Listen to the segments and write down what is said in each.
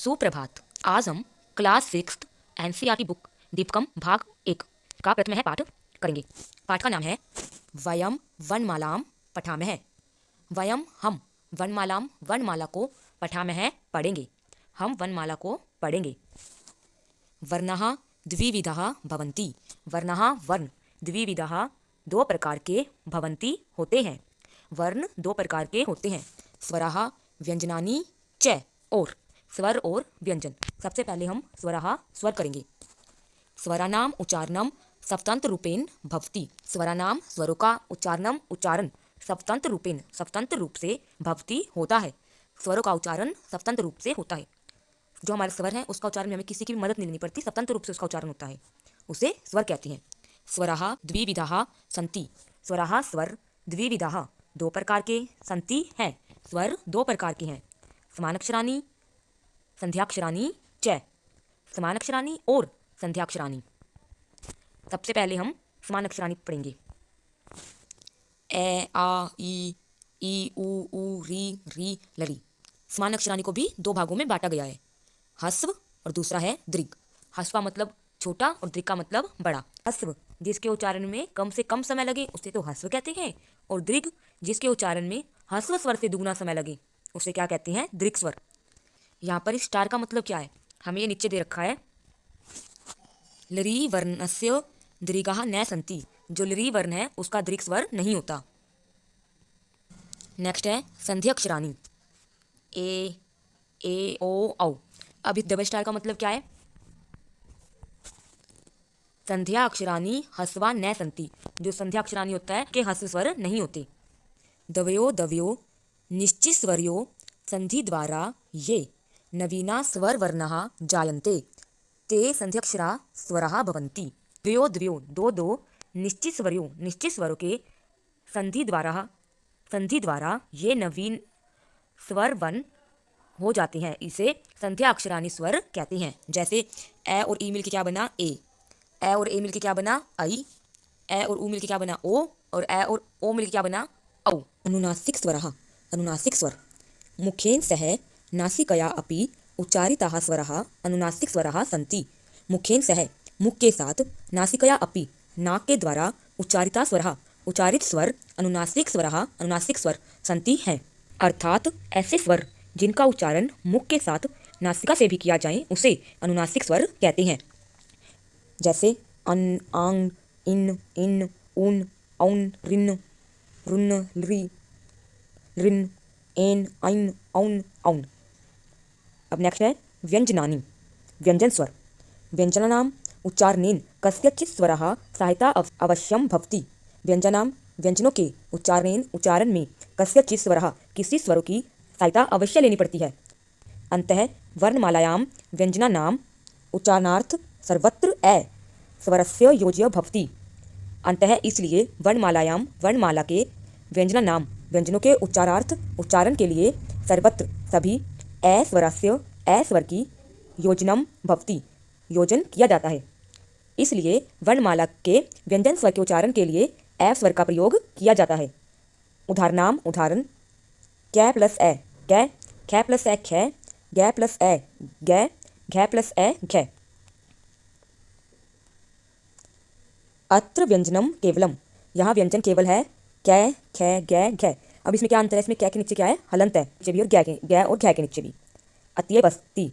सुप्रभात। आज हम क्लास 6 एनसीईआरटी बुक दीपकम भाग 1 का प्रथम है पाठ करेंगे। पाठ का नाम है वयम वनमालाम पठामः। वयम हम वनमालाम वनमाला को पठामः पढ़ेंगे। हम वनमाला को पढ़ेंगे। वर्णाः द्विविधाः भवन्ति। वर्णाः वर्ण द्विविधाः दो प्रकार के भवन्ति होते हैं। वर्ण दो प्रकार के होते हैं। स्वराः व्यंजनानि च और स्वर और व्यंजन। सबसे पहले हम स्वराः स्वर करेंगे। स्वरानाम उच्चारणम स्वतंत्र रूपेण भवति। स्वरानाम स्वरों का उच्चारण स्वतंत्र रूप से भवति होता है। स्वरों का उच्चारण स्वतंत्र रूप से होता है। जो हमारे स्वर हैं उसका उच्चारण में हमें किसी की भी मदद नहीं लेनी पड़ती, स्वतंत्र रूप से उसका उच्चारण होता है, उसे स्वर कहते हैं। स्वराः द्विविधाः सन्ति। स्वराः स्वर द्विविधाः दो प्रकार के सन्ति हैं। स्वर दो प्रकार के हैं। समानाक्षराणि संध्याक्षराणि च। समानाक्षराणि और संध्याक्षराणि। सबसे पहले हम समानाक्षराणि पढ़ेंगे। ए आ ई उ री लरी। समानाक्षराणि को भी दो भागों में बांटा गया है, ह्रस्व और दूसरा है दीर्घ। ह्रस्व का मतलब छोटा और दीर्घ का मतलब बड़ा। ह्रस्व जिसके उच्चारण में कम से कम समय लगे उसे तो ह्रस्व कहते हैं, और दीर्घ जिसके उच्चारण में ह्रस्व स्वर से दुगुना समय लगे उसे क्या कहते हैं? दीर्घ स्वर। यहाँ पर इस स्टार का मतलब क्या है? हमें ये नीचे दे रखा है, लरी वर्णस्य दीर्घाः न सन्ति। जो लरी वर्ण है उसका दीर्घ स्वर नहीं होता। नेक्स्ट है संध्याक्षराणि, ए ओ औ। अब इस डबल स्टार का मतलब क्या है? संध्या अक्षराणि ह्रस्वा न सन्ति। जो संध्या अक्षराणि होता है के ह्रस्व स्वर नहीं होते। दवयो निश्चित स्वरयो संधि द्वारा ये नवीना स्वर वर्णाः जायन्ते ते संध्यक्षरा स्वराः भवन्ति। द्वयो दो निश्चित स्वरों के संधि द्वारा ये नवीन स्वर वन हो जाते हैं। इसे संध्या अक्षराणि स्वर कहते हैं। जैसे ए और ई मिलके क्या बना? ए और ए मिलके क्या बना? आई। ए और ऊ मिलके क्या बना? ओ। और ए और ओ मिलके क्या बना? औ। अनुनासिक स्वर मुखेन सह नासिकया अपि उच्चारिताः स्वराः अनुनासिक स्वराः सन्ति। मुखेन सह मुख के साथ, नासिकया अपि नाक के द्वारा उच्चारित स्वर अनुनासिक स्वर सन्ति हैं। अर्थात ऐसे स्वर जिनका उच्चारण मुख के साथ नासिका से भी किया जाए उसे अनुनासिक स्वर कहते हैं। जैसे अन, आंग, इन, उन, औन, रिन, रुन, रिन, एन, ऐन, औन, औन। अब नेक्स्ट है व्यंजनानि, व्यंजन स्वर। व्यंजनानाम उच्चारणेन कस्यचित् स्वरः सहायता अवश्यम भवति। व्यंजनों के उच्चारण में कस्यचित् स्वरः किसी स्वरों की सहायता अवश्य लेनी पड़ती है। अतः वर्णमालायां व्यंजनानाम उच्चारणार्थ सर्वत्र ए स्वरस्य योज्य भवति। अतः इसलिए वर्णमाला के व्यंजनों के उच्चारण के लिए सर्वत्र सभी ए स्वर की योजनम भवति, योजन किया जाता है। इसलिए वर्णमाला के व्यंजन स्वर के उच्चारण के लिए ए स्वर का प्रयोग किया जाता है। उदाहरण कै प्लस ए कै, खे प्लस ए खे, गै प्लस ए गै, घै प्लस ए घै। अत्र व्यंजनम केवलम, यहाँ व्यंजन केवल है कै, खे, गै, घै। अब इसमें क्या अंतर है? इसमें कै के नीचे क्या है? हलंत है, नीचे भी, और गै और घै के नीचे भी अत्यवस्ति।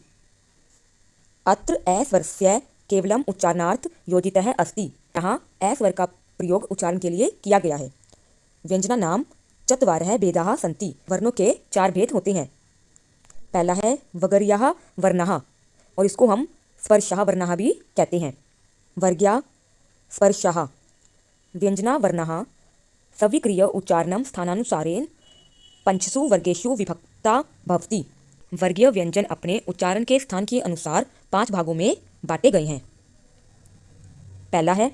अत्र ए स्वरस्य केवलम उच्चारणार्थ योजितः अस्ति। यहाँ ए स्वर का प्रयोग उच्चारण के लिए किया गया है। व्यंजनानाम चत्वारः भेदाः सन्ति। वर्णों के 4 भेद होते हैं। पहला है वगर्याः वर्णाः, और इसको हम स्पर्शाः वर्णाः भी कहते हैं। वर्ग्या स्पर्शाः व्यंजना वर्णाः सविक्रिय उच्चारणं स्थानानुसारेण 5 वर्गेषु विभक्ता भवति। वर्गीय व्यंजन अपने उच्चारण के स्थान के अनुसार 5 भागों में बांटे गए हैं। पहला है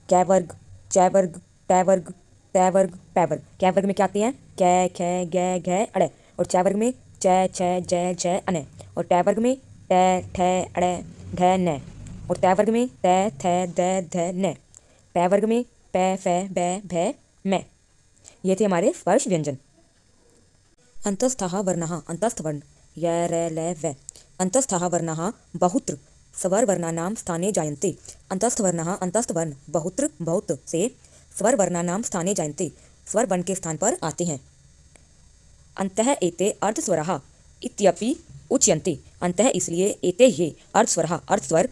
कै वर्ग, चै वर्ग, टै वर्ग, तै वर्ग, पै वर्ग। कै वर्ग में क्या आते हैं? कै, खे, गै, घै, अड़े। और चै वर्ग में चै, छै, जै, झै, अने। और टै वर्ग में टै, ठै, अड़े, घै, नै। और तै वर्ग में तै, थै, दै, धै, नै। पै वर्ग में पै, फै, बै, भै, मै। ये थे हमारे स्पर्श व्यंजन। अंतस्थः वर्णाः, अंतस्थ वर्ण य रे ले वे। अंतस्थः वर्णाः बहुत्र स्वरवर्णानां स्थाने जायन्ते। अंतस्थ वर्णाः अंतस्थ वर्ण बहुत्र बहुत से स्वर वर्णानां स्थाने जायन्ते, स्वर वर्ण के स्थान पर आते हैं। अन्तः एते अर्धस्वराः इत्यपि उच्यन्ते। अन्तः इसलिए एते ये अर्धस्वराः अर्धस्वर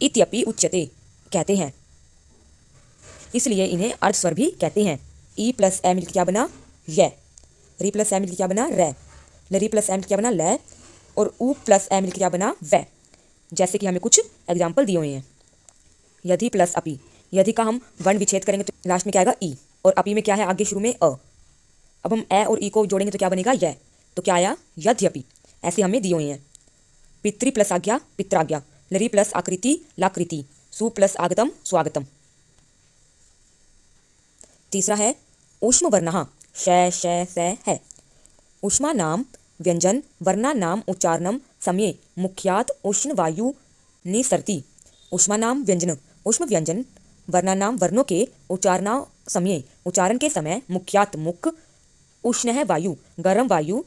इत्यपि उच्यते कहते हैं, इसलिए इन्हें अर्धस्वर भी कहते हैं। ई प्लस ए मिलकर क्या बना य, री प्लस ए मिलकर क्या बना रे, लरी प्लस ए मिलकर क्या बना ले, और ऊ प्लस ए मिलकर क्या बना वे। जैसे कि हमें कुछ एग्जाम्पल दिए हुए हैं। यदि प्लस अपि, यदि का हम वर्ण विच्छेद करेंगे तो लास्ट में क्या आएगा ई, और अपि में क्या है आगे शुरू में अ। अब हम ए और ई को जोड़ेंगे तो क्या बनेगा य, तो क्या आया यद्यपि। ऐसे हमें दिए हुए हैं। पितृ प्लस आज्ञा पित्राज्ञा, लरी प्लस आकृति लाकृति, सु प्लस आगतम स्वागतम। तीसरा है ऊष्म वर्णः श श से है। ऊष्मा नाम व्यंजन वर्णा नाम उच्चारणम समये मुख्यात उष्ण वायु निसरती। ऊष्मा नाम व्यंजन ऊष्म व्यंजन वर्णा नाम वर्णों के उच्चारण समय उच्चारण के समय मुख्यात मुख उष्ण है वायु गर्म वायु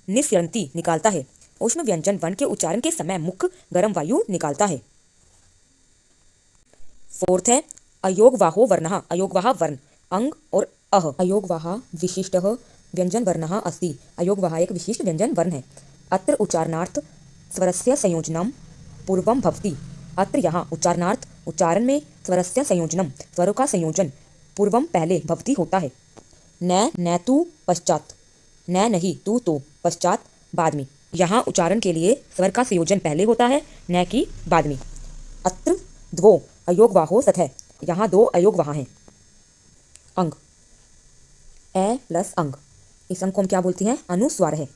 निस्यरती निकालता है। उष्ण व्यंजन वर्ण के उच्चारण के समय मुख गर्म वायु निकालता है। फोर्थ है अयोगवाहो वर्णः अयोगवाह वर्ण अंग और अह। अयोगवाह विशिष्टः व्यंजन वर्णः अस्ति। अयोगवाह एक विशिष्ट व्यंजन वर्ण है। अत्र उच्चारणार्थ स्वरस्य संयोजनम पूर्वम भवति। अत्र यहाँ उच्चारणार्थ उच्चारण में स्वरस्य संयोजनम स्वरों का संयोजन पूर्वम पहले भवति होता है। न तू पश्चात, न नहीं तू तो, पश्चात बाद में। यहाँ उच्चारण के लिए स्वर का संयोजन पहले होता है, न की बाद में। अत्र द्वो अयोगवाहो सतः, यहाँ दो अयोगवाह हैं। अंग ए प्लस अंग, इस अंग को हम क्या बोलते हैं अनुस्वार है।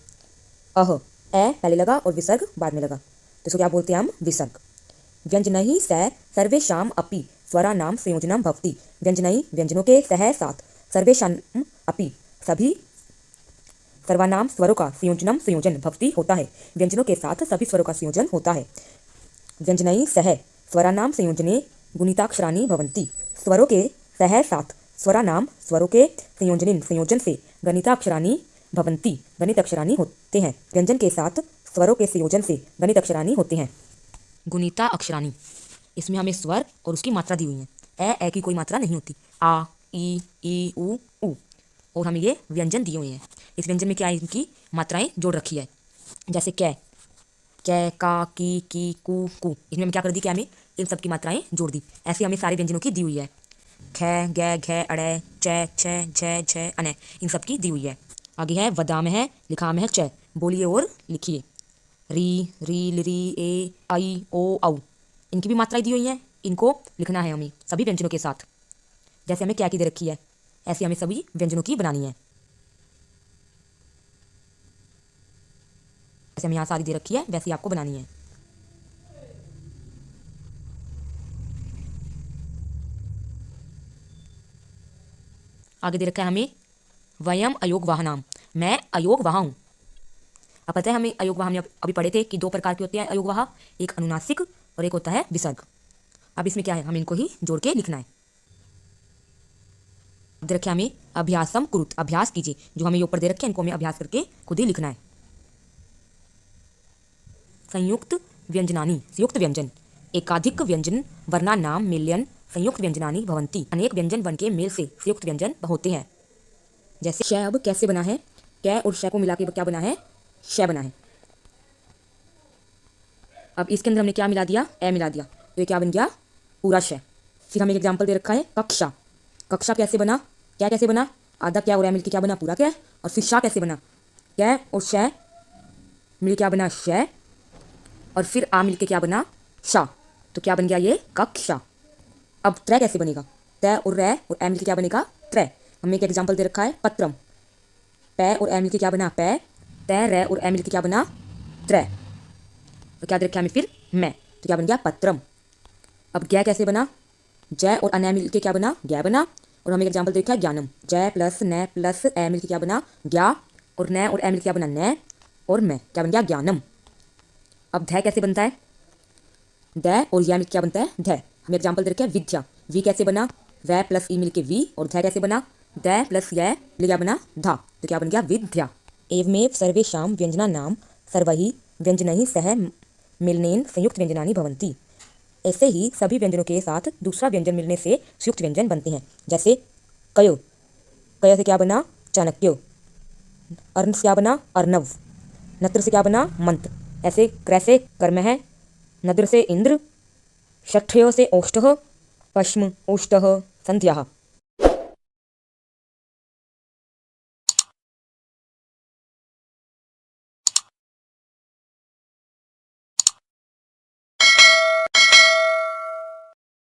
अह ए पहले लगा और विसर्ग बाद में लगा तो इसको क्या बोलते हैं हम विसर्ग। व्यंजनैः सह सर्वेषाम् अपि स्वराणां संयोजनं भवति। व्यंजनैः व्यंजनों के सह साथ सर्वेषाम् अपि सभी सर्वानाम स्वरों का संयोजन भवति होता है। व्यंजनों के साथ सभी स्वरों का संयोजन होता है। व्यंजनैः सह स्वरानाम संयोजने गुणिताक्षराणि भवन्ति। स्वरों के सह साथ स्वरानाम स्वरों के संयोजन से गणिताक्षराणि भवन्ति गणित अक्षराणि होते हैं। व्यंजन के साथ स्वरों के संयोजन से गणित अक्षराणि होते हैं। गुणिता अक्षराणि, इसमें हमें स्वर और उसकी मात्रा दी हुई है। ए की कोई मात्रा नहीं होती। आ ई उ उ, और हमें ये व्यंजन दिए हुए हैं। इस व्यंजन में क्या है इनकी मात्राएं जोड़ रखी है। जैसे कै का की कु कु, इसमें हम क्या कर दी क्या में इन सब की मात्राएं जोड़ दी। ऐसे हमें सारे व्यंजनों की दी हुई है। खे गे घे अड़े चे छे झे झे अने, इन सब की दी हुई है। आगे है वदा में है लिखा में है च, बोलिए और लिखिए। री री ए आई ओ औ, इनकी भी मात्राएं दी हुई हैं। इनको लिखना है हमें सभी व्यंजनों के साथ। जैसे हमें क्या की दे रखी है ऐसे हमें सभी व्यंजनों की बनानी है। जैसे हमें यहाँ सारी दे रखी है वैसे आपको बनानी है। आगे दे रखा है हमें वयम अयोगवाह नाम, मैं अयोगवाह हूँ। अब पता है हमें अयोगवाह हमने अभी पढ़े थे कि दो प्रकार के होते हैं अयोगवाह, एक अनुनासिक और एक होता है विसर्ग। अब इसमें क्या है हमें इनको ही जोड़ के लिखना है। दे रखे हमें अभ्यासम कुरुत, अभ्यास कीजिए। जो हमें ये ऊपर दे रखे हैं इनको हमें अभ्यास करके खुद ही लिखना है। संयुक्त व्यंजनानि, संयुक्त व्यंजन एकाधिक व्यंजन वर्णा नाम मिलियन संयुक्त व्यंजनानि भवंती। अनेक व्यंजन वर्ण के मेल से संयुक्त व्यंजन होते हैं। जैसे श अब कैसे बना है, कै और श को मिला के क्या बना है श बना है। अब इसके अंदर हमने क्या मिला दिया ए मिला दिया तो ये क्या बन गया पूरा श। फिर हमें एक एग्जाम्पल दे रखा है कक्षा, कक्षा कैसे बना क्या कैसे बना आधा क्या और ए मिलकर क्या बना पूरा क्या। और फिर शाह कैसे बना कै और श मिल क्या बना श, और फिर आ मिलके क्या बना शा, तो क्या बन गया ये कक्षा। अब त्रय कैसे बनेगा, तय और रै और ए मिलके क्या बनेगा त्रय। हमें एक एग्जांपल दे रखा है पत्रम, पै और ए मिलके क्या बना पै, तय रै और ए मिलके क्या बना त्रय। तो क्या दे रखा है हमें फिर मैं, तो क्या बन गया पत्रम। अब गै कैसे बना, जय और अनय मिलके क्या बना गै बना। और हमें एग्जाम्पल दे रखा है ज्ञानम, जय प्लस न प्लस ए मिलके क्या बना ज्ञा, और न और ए मिलके क्या बना न, और मैं क्या बन गया ज्ञानम। अब ध कैसे बनता है, द और या मिलकर क्या बनता है ध। हमें एग्जाम्पल दे रखे हैं विद्या, वी कैसे बना वै प्लस ई मिलके वी, और ध कैसे बना द प्लस य मिल क्या बना धा, तो क्या बन गया विद्या। एवमेव सर्वेषां व्यंजना नाम सर्वैः व्यंजनैः सह मिलनेन संयुक्त व्यंजनानि भवन्ति। ऐसे ही सभी व्यंजनों के साथ दूसरा व्यंजन मिलने से संयुक्त व्यंजन बनते हैं। जैसे कयो, कय से क्या बना? चाणक्य। अर्ण से क्या बना? अर्णव। नत्र से क्या बना? मंत्र। ऐसे क्रय से कर्म है, नद्र से इंद्र, षठ्यो से ओष्ठः, पश्म ओष्ठः, संध्याः।